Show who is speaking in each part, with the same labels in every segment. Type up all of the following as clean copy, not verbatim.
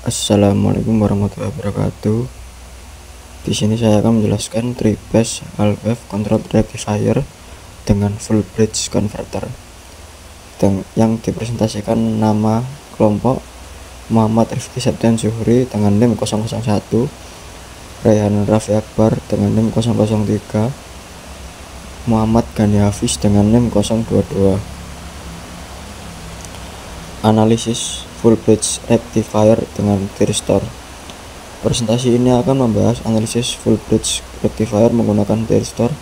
Speaker 1: Assalamualaikum warahmatullahi wabarakatuh. Di sini saya akan menjelaskan 3-phase half-wave control rectifier dengan full bridge converter yang dipresentasikan nama kelompok Muhammad Rifki Septian Zuhri dengan NIM 001, Rayhan Raffi Akbar dengan NIM 003, Muhammad Gani Hafiz dengan NIM 022. Analisis full bridge rectifier dengan thyristor. Presentasi ini akan membahas analisis full bridge rectifier menggunakan thyristor.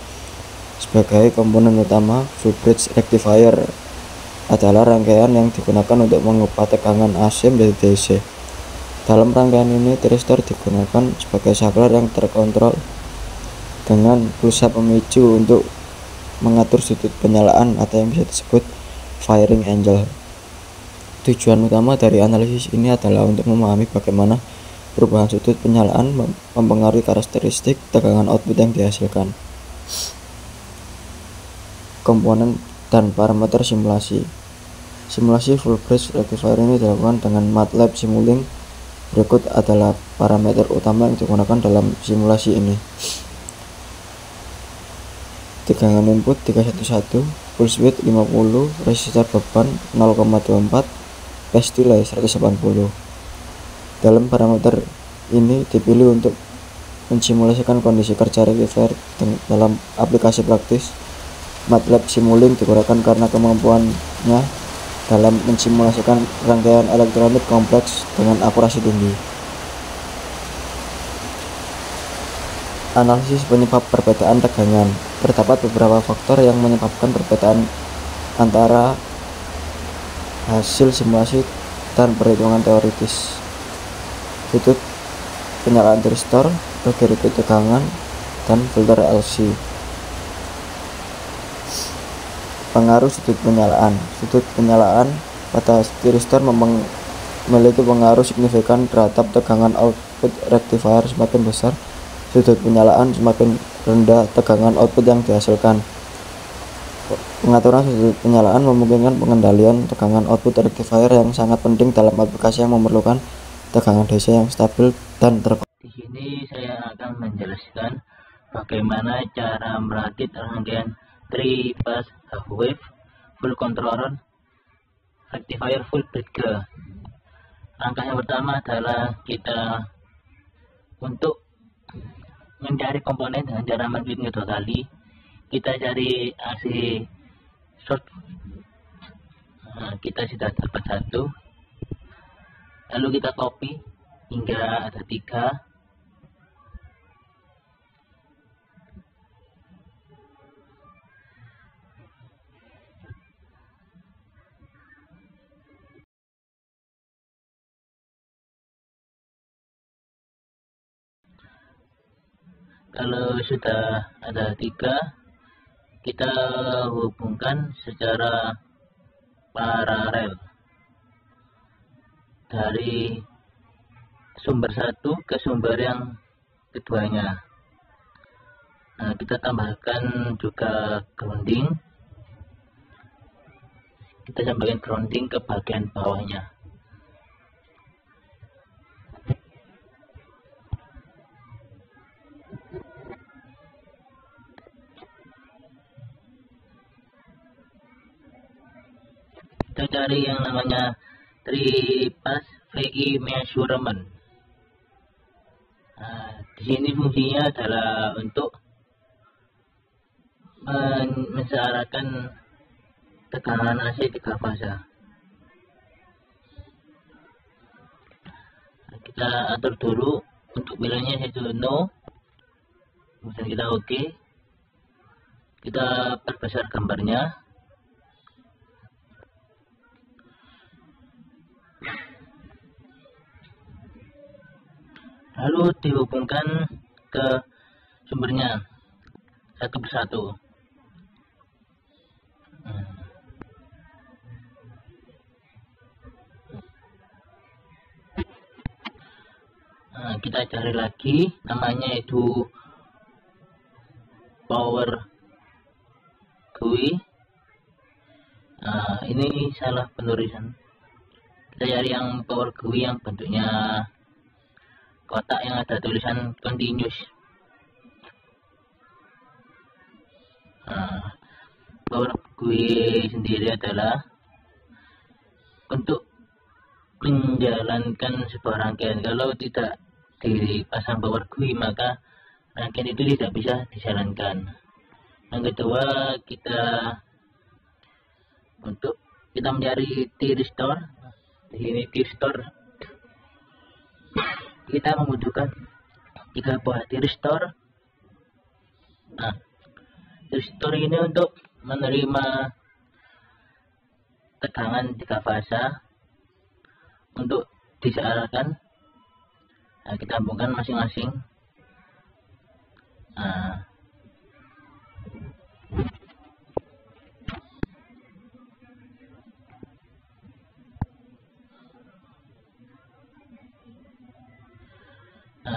Speaker 1: Sebagai komponen utama, full bridge rectifier adalah rangkaian yang digunakan untuk mengubah tegangan AC menjadi DC. Dalam rangkaian ini, thyristor digunakan sebagai saklar yang terkontrol dengan pulsa pemicu untuk mengatur sudut penyalaan atau yang bisa disebut firing angle. Tujuan utama dari analisis ini adalah untuk memahami bagaimana perubahan sudut penyalaan mempengaruhi karakteristik tegangan output yang dihasilkan. Komponen dan parameter simulasi. Simulasi full bridge rectifier ini dilakukan dengan MATLAB Simulink. Berikut adalah parameter utama yang digunakan dalam simulasi ini. Tegangan input 311, pulse width 50, resistor beban 0,24, phase delay 180. Dalam parameter ini dipilih untuk mensimulasikan kondisi kerja rectifier dalam aplikasi praktis. MATLAB Simulink digunakan karena kemampuannya dalam mensimulasikan rangkaian elektronik kompleks dengan akurasi tinggi. Analisis penyebab perbedaan tegangan. Terdapat beberapa faktor yang menyebabkan perbedaan antara hasil simulasi dan perhitungan teoritis. Sudut penyalaan thyristor, logaritma tegangan, dan filter LC. Pengaruh sudut penyalaan. Sudut penyalaan pada thyristor memiliki pengaruh signifikan terhadap tegangan output rectifier. Semakin besar sudut penyalaan, semakin rendah tegangan output yang dihasilkan. Pengaturan sudut penyalaan memungkinkan pengendalian tegangan output rectifier yang sangat penting dalam aplikasi yang memerlukan tegangan DC yang stabil dan terkontrol.
Speaker 2: Di sini saya akan menjelaskan bagaimana cara merakit rangkaian 3-phase half-wave full controller rectifier full bridge. Langkah yang pertama adalah kita untuk mencari komponen dengan cara mengkliknya 2 kali. Kita cari AC short. Kita sudah dapat 1, lalu kita copy hingga ada 3. Kalau sudah ada 3, kita hubungkan secara paralel dari sumber satu ke sumber yang keduanya. Kita tambahkan juga grounding. Kita sampaikan grounding ke bagian bawahnya. Kita cari yang namanya 3-phase VI measurement. Di sini fungsinya adalah untuk menyesuaikan tegangan AC 3 fase. Kita atur dulu untuk pilihannya itu no, kemudian kita OK. Kita perbesar gambarnya. Lalu dihubungkan ke sumbernya satu persatu. Kita cari lagi, namanya itu power GUI. Ini salah penulisan. Kita cari yang power GUI yang bentuknya kotak yang ada tulisan continuous. Nah, power GUI sendiri adalah untuk menjalankan sebuah rangkaian. Kalau tidak dipasang power GUI, maka rangkaian itu tidak bisa dijalankan. Yang kedua, untuk kita mencari T-restore. Di sini T-restore kita membutuhkan 3 buah T-restore. Nah, T-restore ini untuk menerima tegangan 3 fasa untuk disearahkan. Nah, kita hubungkan masing-masing.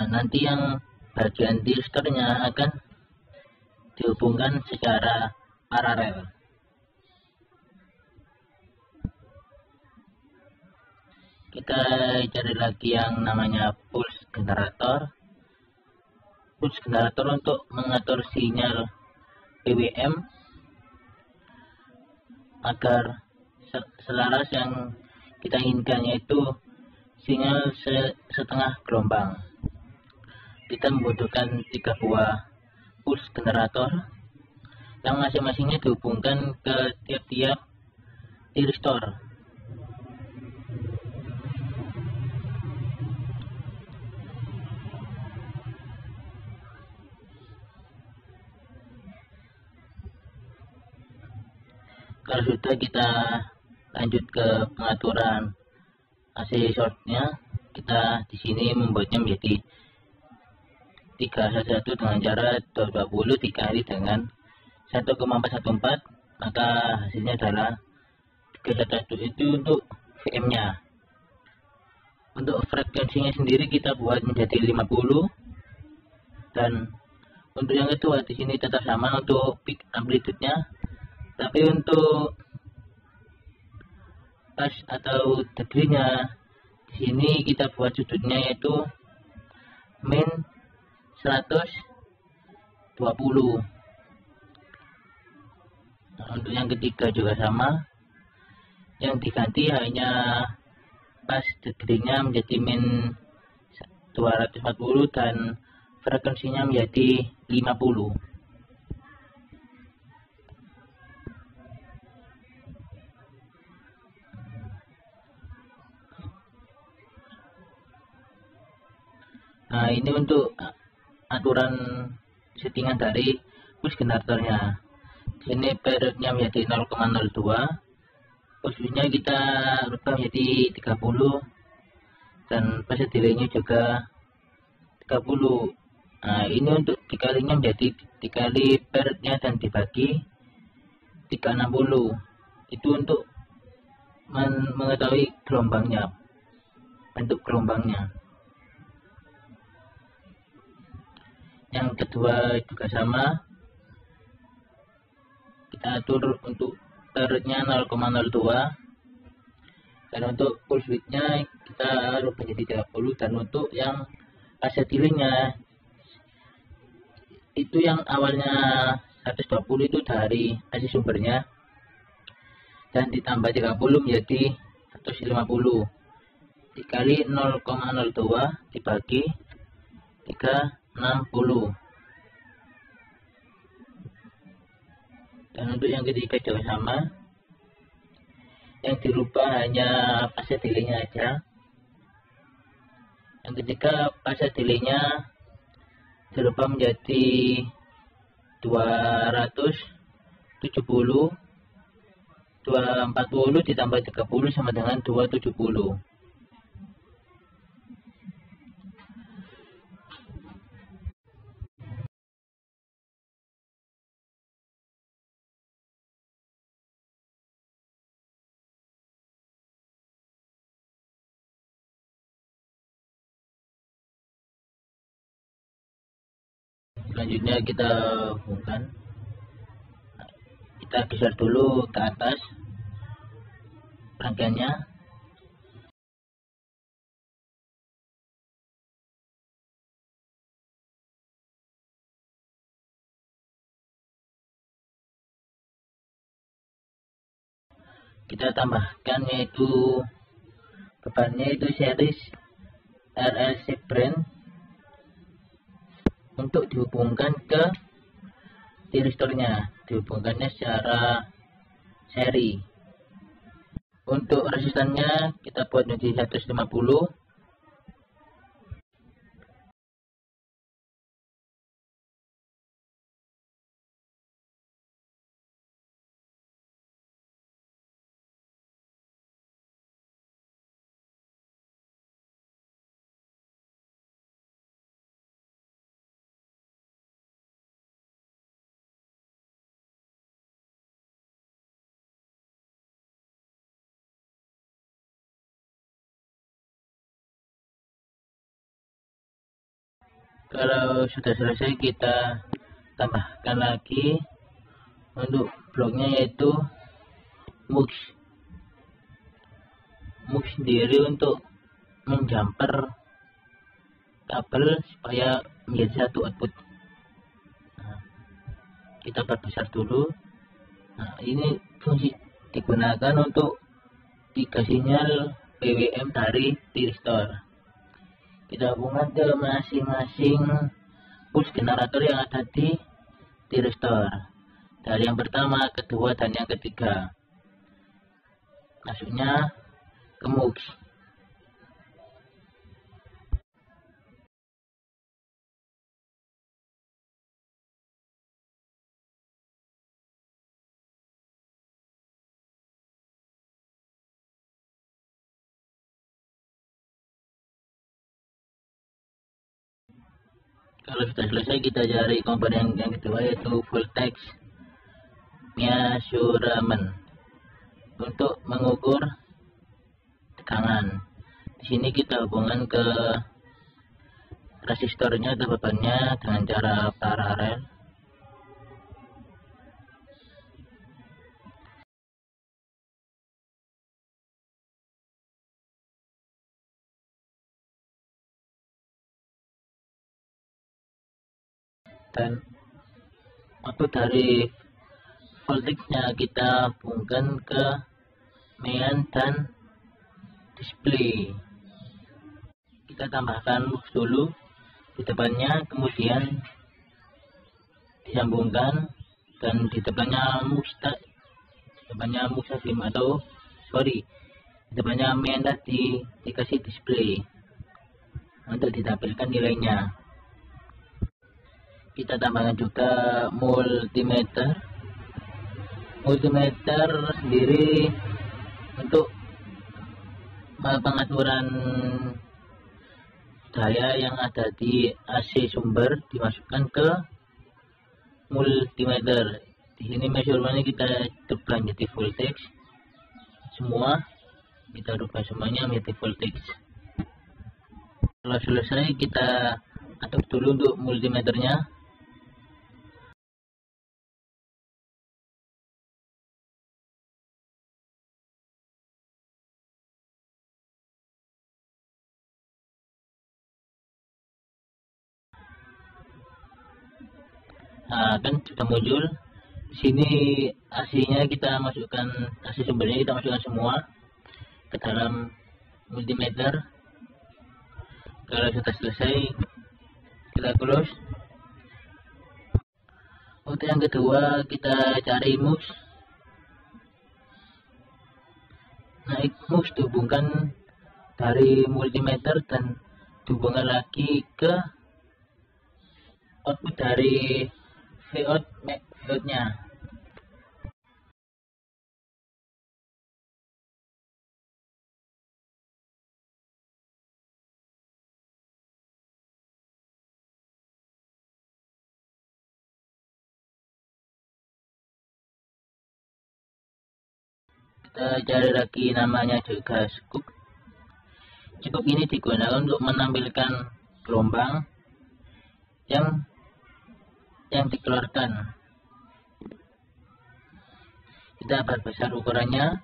Speaker 2: Nanti yang bagian T-restore-nya akan dihubungkan secara paralel. Kita cari lagi yang namanya pulse generator. Pulse generator untuk mengatur sinyal PWM agar selaras yang kita inginkan, yaitu sinyal setengah gelombang. Kita membutuhkan 3 buah pulse generator yang masing-masingnya dihubungkan ke tiap-tiap T-restore. Kalau sudah, kita lanjut ke pengaturan AC shortnya. Kita di sini membuatnya menjadi 311 dengan cara 220 dikali dengan 1,414, maka hasilnya adalah 311. Itu untuk VM-nya. Untuk frekuensinya sendiri kita buat menjadi 50, dan untuk yang kedua di sini tetap sama untuk peak amplitude-nya, tapi untuk pas atau degree-nya di sini kita buat sudutnya yaitu min 120. Nah, untuk yang ketiga juga sama, yang diganti hanya pas degree-nya menjadi min 240 dan frekuensinya menjadi 50. Nah, ini untuk aturan settingan dari pulse generatornya. Ini periodnya menjadi 0,02, posisinya kita rubah menjadi 30, dan fase delaynya juga 30. Nah, ini untuk dikalinya menjadi dikali periodnya dan dibagi 360. Itu untuk mengetahui gelombangnya, bentuk gelombangnya. Yang kedua juga sama, kita atur untuk periodnya 0,02, dan untuk pulse width-nya kita rubah jadi 30, dan untuk yang fase delay-nya itu yang awalnya 120 itu dari AC sumbernya, dan ditambah 30 menjadi 150 dikali 0,02 dibagi 360. Dan untuk yang ketiga juga sama, yang dirubah hanya fase delay-nya aja. Yang ketiga fase delay-nya dirubah menjadi 270, 240 ditambah 30 sama dengan 270. Selanjutnya kita hubungkan, kita geser dulu ke atas rangkaiannya. kita tambahkan yaitu bebannya itu series RLC brand untuk dihubungkan ke tiristornya, dihubungkannya secara seri. Untuk resistannya kita buat menjadi 150. Kalau sudah selesai, kita tambahkan lagi untuk bloknya yaitu mux sendiri untuk menjumper kabel supaya menjadi satu output. Nah, kita perbesar dulu. Nah, ini fungsi digunakan untuk 3 sinyal PWM dari tiristor. Kita hubungkan ke masing-masing push generator yang ada di tiristor, dari yang pertama, kedua, dan yang ketiga. Masuknya ke mux. Kalau sudah selesai, kita cari komponen yang kedua yaitu voltage measurement untuk mengukur tegangan. Di sini kita hubungkan ke resistornya atau bebannya dengan cara paralel. Dan output dari voltage-nya kita hubungkan ke main dan display. Kita tambahkan mux dulu di depannya, kemudian disambungkan, dan di depannya mux atau di depannya main tadi dikasih display untuk ditampilkan nilainya. Kita tambahkan juga multimeter sendiri untuk pengaturan daya yang ada di AC sumber dimasukkan ke multimeter. Di sini measurementnya kita rubah menjadi voltage semua, kita rubah semuanya menjadi voltage. Kalau selesai, kita aduk dulu untuk multimeternya. Nah, kan sudah muncul. Di sini AC-nya kita masukkan, AC sumbernya kita masukkan semua ke dalam multimeter. Kalau sudah selesai, kita close. Untuk yang kedua, kita cari mux. Naik mux dihubungkan dari multimeter dan dihubungkan lagi ke output dari Vout-nya. Kita cari lagi namanya juga cukup. Cukup ini digunakan untuk menampilkan gelombang yang dikeluarkan. Kita perbesar ukurannya,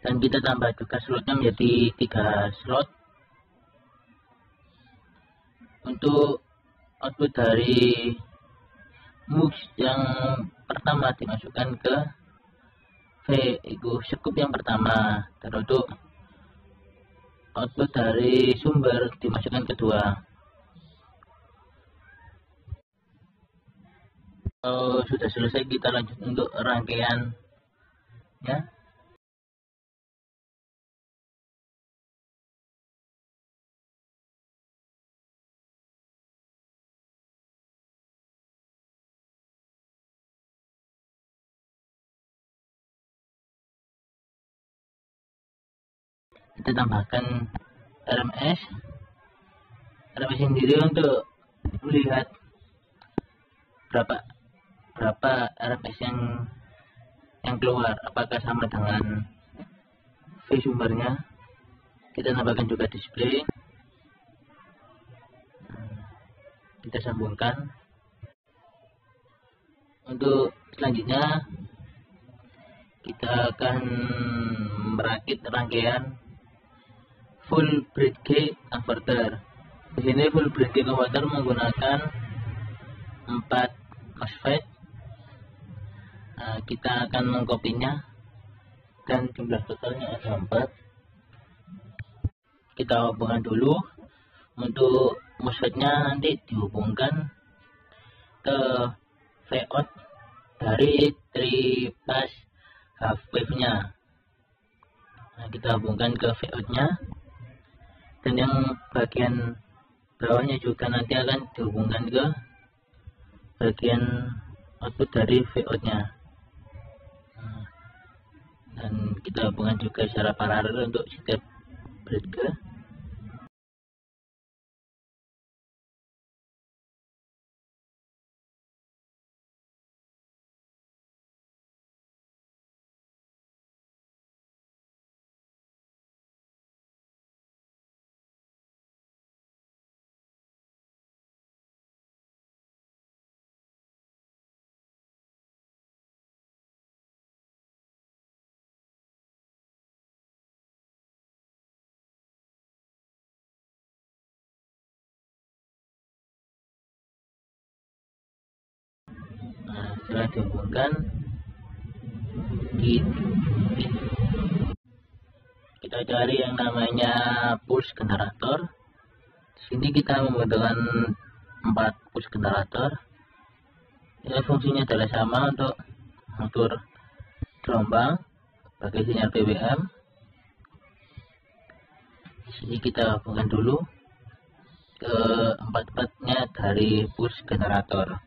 Speaker 2: dan kita tambah juga slotnya menjadi 3 slot untuk output dari mux yang pertama dimasukkan ke itu sekup yang pertama, terus untuk output dari sumber dimasukkan kedua. Kalau sudah selesai, kita lanjut untuk rangkaian ya. Kita tambahkan RMS sendiri untuk melihat berapa RMS yang keluar, apakah sama dengan V sumbernya. Kita tambahkan juga display, kita sambungkan. Untuk selanjutnya kita akan merakit rangkaian full bridge converter. Di sini full bridge converter menggunakan 4 MOSFET. Kita akan mengkopinya dan jumlah totalnya ada 4. Kita hubungkan dulu. Untuk MOSFET-nya nanti dihubungkan ke Vout dari tripas half wave-nya. Kita hubungkan ke Vout-nya, dan yang bagian bawahnya juga nanti akan dihubungkan ke bagian output dari Vout-nya. Dan kita hubungkan juga secara paralel untuk setiap bridge. Setelah dihubungkan, kita cari yang namanya pulse generator. Di sini kita membutuhkan 4 pulse generator. Ya, fungsinya adalah sama untuk mengatur gelombang pakai sinyal PWM. Di sini kita hubungkan dulu ke 4-4-nya dari pulse generator.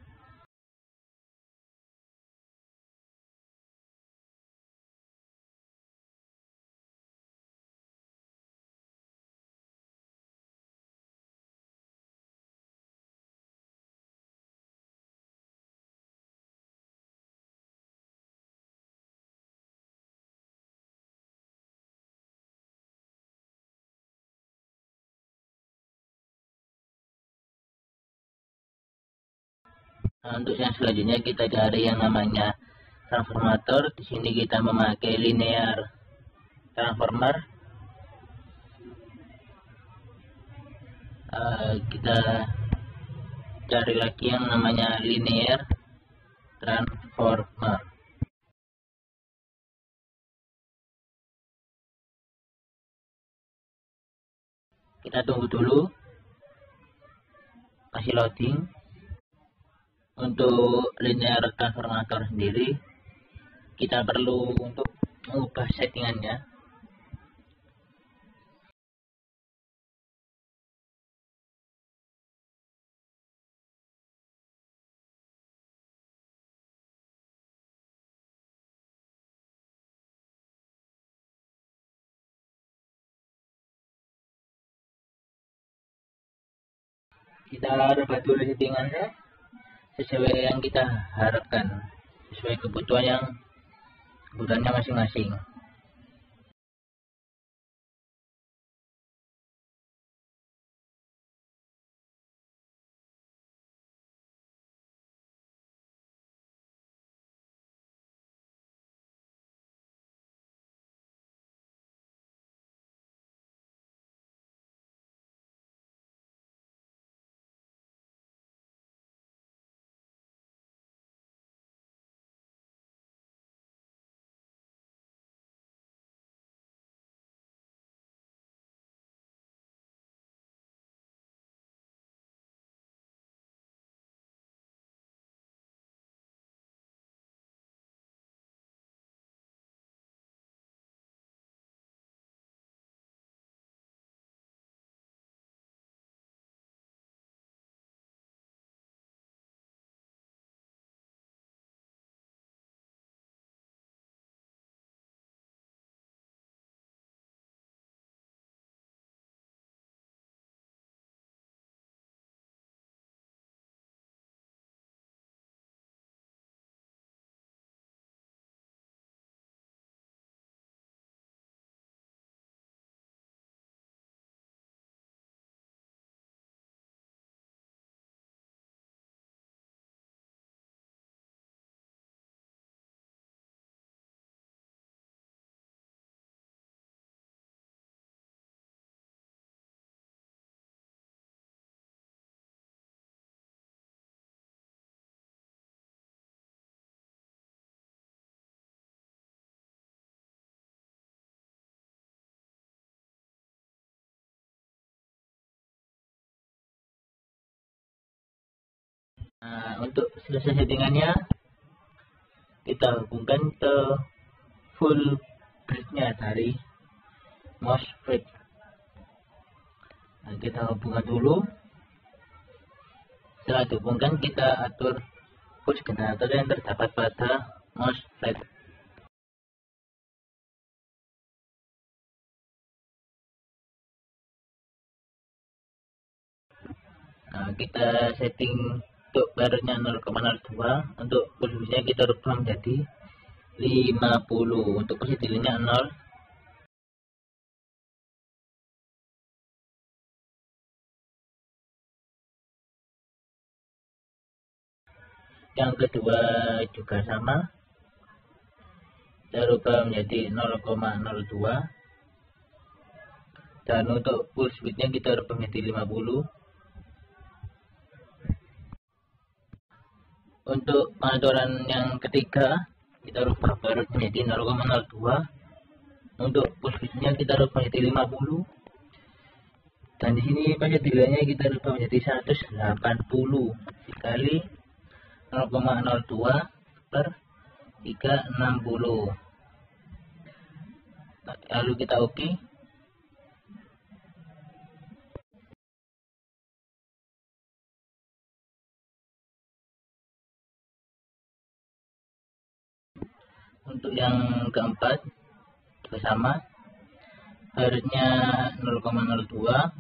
Speaker 2: Untuk yang selanjutnya kita cari yang namanya transformator. Di sini kita memakai linear transformer. Kita cari lagi yang namanya linear transformer. Kita tunggu dulu, masih loading. Untuk linear transformator sendiri, kita perlu untuk mengubah settingannya. Kita rubah dulu settingannya sesuai yang kita harapkan, sesuai kebutuhannya masing-masing. Nah, untuk selesai settingannya, kita hubungkan ke full bridge-nya dari MOSFET. Nah, kita hubungkan dulu. Setelah dihubungkan, kita atur push generator yang terdapat pada MOSFET. Nah, kita setting untuk barunya 0,02, untuk posisinya kita rubah menjadi 50, untuk posisinya 0. Yang kedua juga sama, kita rubah menjadi 0,02, dan untuk push width-nya kita rubah menjadi 50. Untuk pengaturan yang ketiga, kita rubah baru menjadi 0,02. Untuk push width-nya kita rubah menjadi 50. Dan di sini pada delay-nya kita rubah menjadi 180 dikali 0,02 per 360. Lalu kita oke. Untuk yang keempat juga sama, barunya 0,02.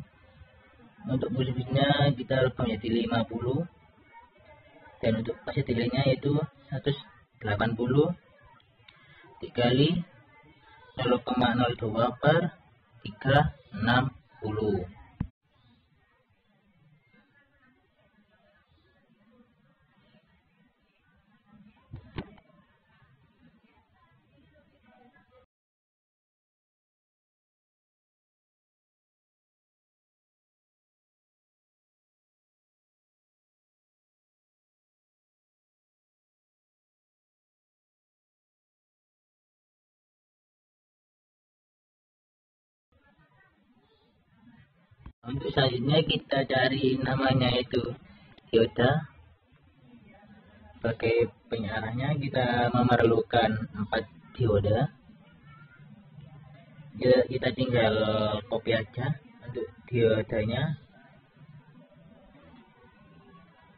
Speaker 2: Untuk posisinya kita rubah menjadi 50, dan untuk fase delay-nya yaitu 180 dikali 0,02 per 360. Untuk selanjutnya kita cari namanya itu dioda. Sebagai pengarahnya kita memerlukan 4 dioda. Kita tinggal copy aja untuk diodanya.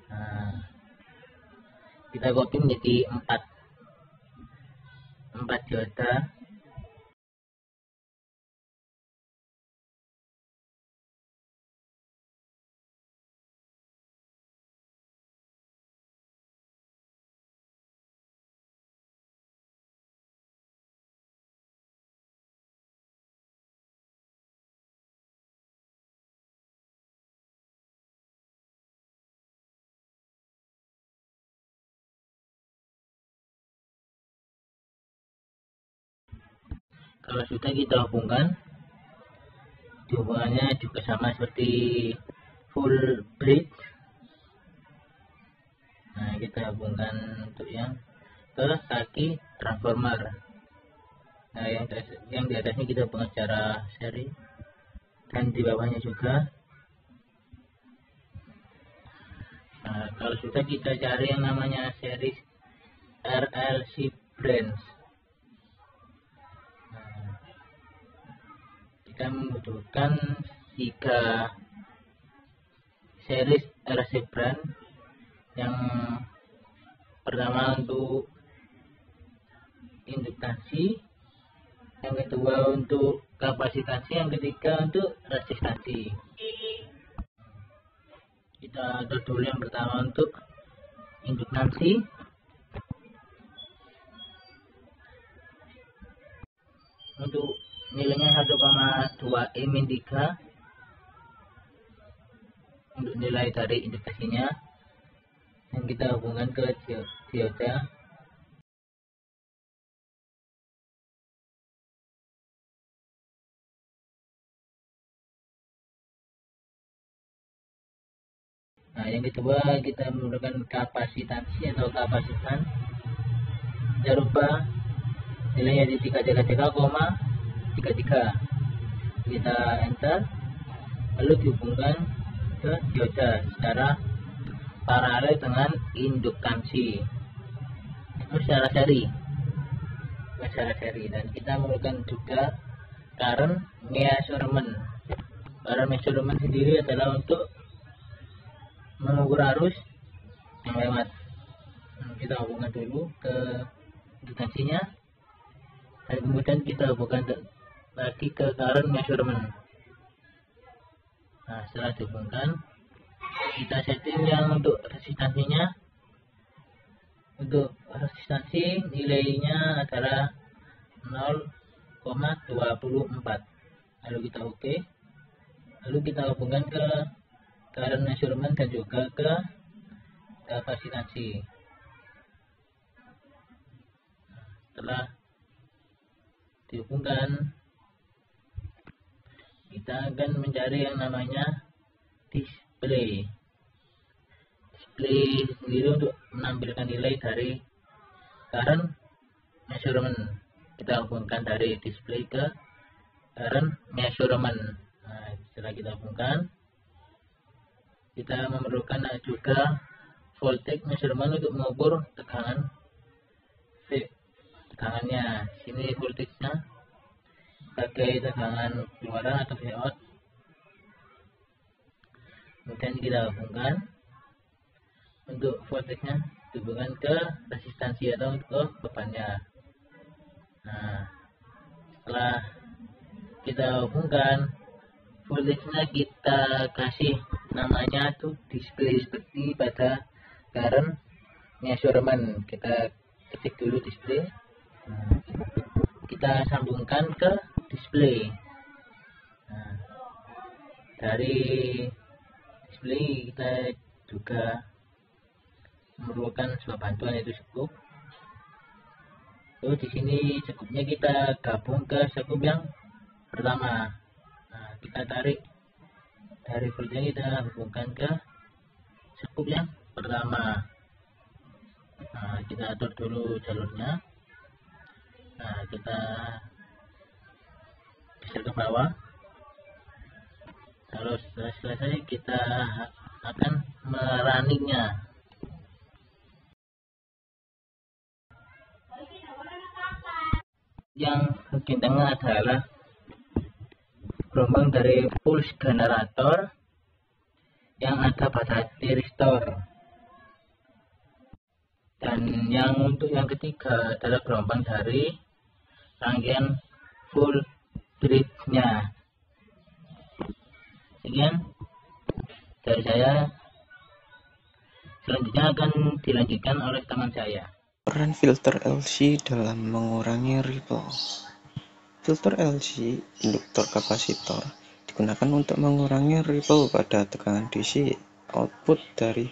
Speaker 2: Nah, kita copy menjadi 4 dioda. Kalau sudah kita hubungkan, hubungannya juga sama seperti full bridge. Nah, kita hubungkan untuk yang ke kaki transformer. Nah, yang di atasnya kita hubungkan secara seri, dan di bawahnya juga. Nah, kalau sudah kita cari yang namanya series RLC branch. Kita membutuhkan 3 series RLC branch. Yang pertama untuk induktasi, yang kedua untuk kapasitansi, yang ketiga untuk resistansi. Kita atur dulu yang pertama untuk induktasi. Untuk nilainya 1,2 min3 untuk nilai dari induktasinya, dan kita hubungkan ke dioda. Nah, yang kedua kita menggunakan kapasitansi atau kapasitan. Kita rubah nilainya di 333,33. Kita enter, lalu dihubungkan ke dioda secara paralel dengan induktansi itu secara seri, dan kita memerlukan juga current measurement. Current measurement sendiri adalah untuk mengukur arus yang lewat. Kita hubungkan dulu ke induktansinya, dan kemudian kita hubungkan lagi ke current measurement. Nah, setelah dihubungkan, kita setting yang untuk resistansinya. Untuk resistansi nilainya adalah 0,24. Lalu kita oke. Lalu kita hubungkan ke current measurement dan juga ke kapasitansi. Setelah dihubungkan, kita akan mencari yang namanya display sendiri untuk menampilkan nilai dari current measurement. Kita hubungkan dari display ke current measurement. Nah, setelah kita hubungkan, kita memerlukan juga voltage measurement untuk mengukur tegangan tegangannya. Sini voltage-nya sebagai tegangan keluaran atau Vout. Kemudian kita hubungkan untuk voltage-nya dihubungkan ke resistansi atau ke bebannya. Nah, setelah kita hubungkan, voltage-nya kita kasih namanya tuh display seperti pada current measurement. Kita ketik dulu display. Nah, kita sambungkan ke display. Nah, dari display kita juga memerlukan sebuah bantuan, yaitu sekup. Lalu di sini sekupnya kita gabung ke sekup yang pertama. Nah, kita tarik dari voltnya, kita hubungkan ke sekup yang pertama. Nah, kita atur dulu jalurnya. Nah, kita geser ke bawah. Kalau sudah selesai, kita akan merunningnya. Yang bagian tengah adalah gelombang dari pulse generator yang ada pada thyristor. Dan yang untuk yang ketiga adalah gelombang dari rangkaian full bridge-nya. Sekian dari saya. Selanjutnya akan dilanjutkan oleh teman saya.
Speaker 1: Peran filter LC dalam mengurangi ripple. Filter LC, induktor kapasitor, digunakan untuk mengurangi ripple pada tegangan DC output dari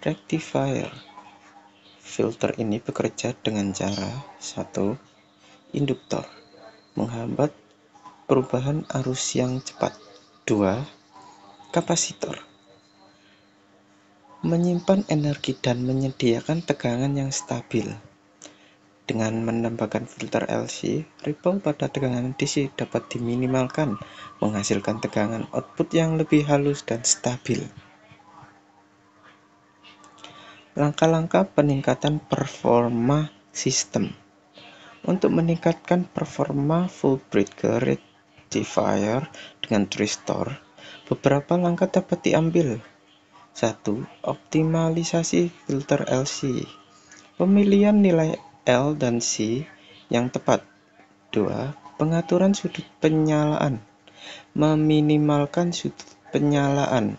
Speaker 1: rectifier. Filter ini bekerja dengan cara 1. Induktor, menghambat perubahan arus yang cepat. 2. Kapasitor, menyimpan energi dan menyediakan tegangan yang stabil. Dengan menambahkan filter LC, ripple pada tegangan DC dapat diminimalkan, menghasilkan tegangan output yang lebih halus dan stabil. Langkah-langkah peningkatan performa sistem. Untuk meningkatkan performa full bridge rectifier dengan thyristor, beberapa langkah dapat diambil. 1. Optimalisasi filter LC. Pemilihan nilai L dan C yang tepat. 2. Pengaturan sudut penyalaan. Meminimalkan sudut penyalaan.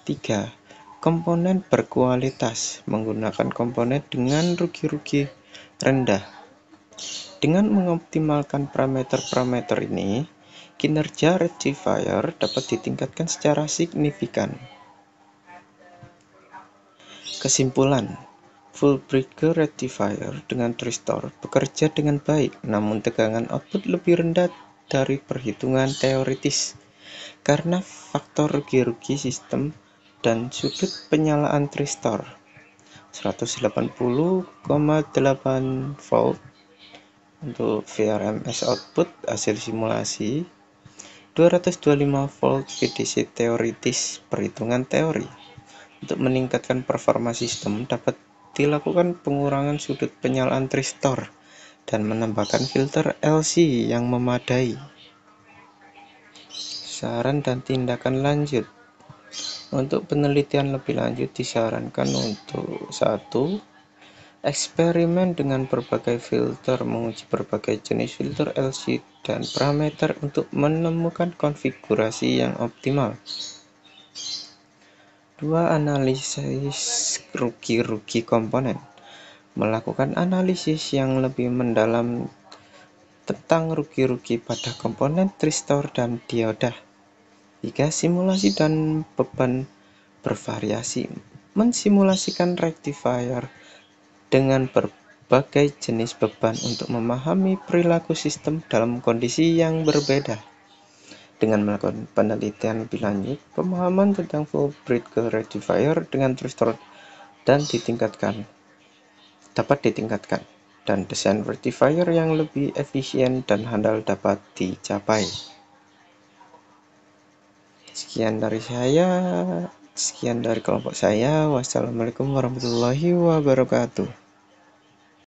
Speaker 1: 3. Komponen berkualitas. Menggunakan komponen dengan rugi-rugi rendah. Dengan mengoptimalkan parameter-parameter ini, kinerja rectifier dapat ditingkatkan secara signifikan. Kesimpulan, full bridge rectifier dengan thyristor bekerja dengan baik, namun tegangan output lebih rendah dari perhitungan teoritis karena faktor rugi-rugi sistem dan sudut penyalaan thyristor. 180,8 volt untuk VRMS output hasil simulasi, 225 volt VDC teoritis perhitungan teori.
Speaker 3: Untuk meningkatkan performa sistem, dapat dilakukan pengurangan sudut penyalaan tristor dan menambahkan filter LC yang memadai. Saran dan tindakan lanjut. Untuk penelitian lebih lanjut disarankan untuk 1. Eksperimen dengan berbagai filter, menguji berbagai jenis filter LC dan parameter untuk menemukan konfigurasi yang optimal. 2. Analisis rugi-rugi komponen. Melakukan analisis yang lebih mendalam tentang rugi-rugi pada komponen tristor dan dioda. 3. Simulasi dan beban bervariasi. Mensimulasikan rectifier dengan berbagai jenis beban untuk memahami perilaku sistem dalam kondisi yang berbeda. Dengan melakukan penelitian lebih lanjut, pemahaman tentang full bridge rectifier dengan tristor dapat ditingkatkan, dan desain rectifier yang lebih efisien dan handal dapat dicapai. Sekian dari kelompok saya. Wassalamualaikum warahmatullahi wabarakatuh.